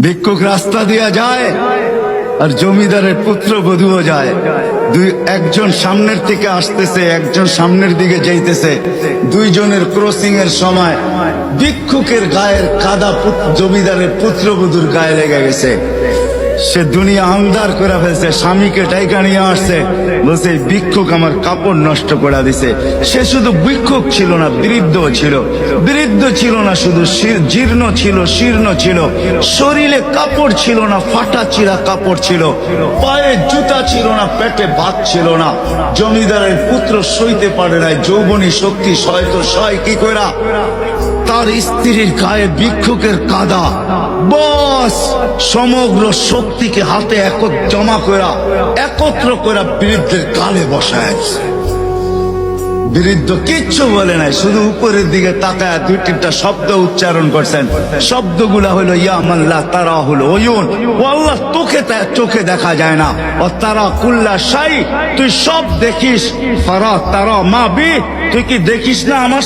ভিক্ষুক রাস্তা দিয়া যায় আর জমিদারের পুত্র বধূও যায়। একজন সামনের থেকে আসতেছে, একজন সামনের দিকে যাইতেছে। দুইজনের ক্রসিং এর সময় ভিক্ষুকের গায়ের কাদা জমিদারের পুত্রবধূর গায়ে লেগে গেছে। সে দুনিয়া আন্ধার করে ফেলছে, স্বামীকে টাইকা নিয়ে আসছে, বলছে ভিক্ষুক আমার কাপড় নষ্ট করে দিছে। সে শুধু ভিক্ষুক ছিল না, বৃদ্ধ ছিল। বৃদ্ধ ছিল না শুধু, জীর্ণ ছিল, শীর্ণ ছিল, শরীরে কাপড় ছিল না, ফাটা চিরা কাপড় ছিল, পায়ে জুতা ছিল না, পেটে ভাত ছিল না। জমিদারের পুত্র সইতে পারে নাই, যৌবনী শক্তি সয় তো সয় কি কইরা তার স্ত্রীর গায়ে ভিক্ষুকের কাদা, বস সমগ্র শক্তিকে হাতে জমা করা একত্র করা বৃদ্ধের গালে বসায়। বৃদ্ধ কিচ্ছু বলে নাই, শুধু উপরের দিকে তাকায় দুই তিনটা শব্দ উচ্চারণ করছেন। শব্দগুলা হলো ইয়া মাল্লাহ তারা হলো ওয়ুন, ও আল্লাহ তোকে চোখে দেখা যায় না, ও তারা কুল্লা শাই তুই সব দেখিস, ফারা তারা মা বি তুই কি দেখিস না আমার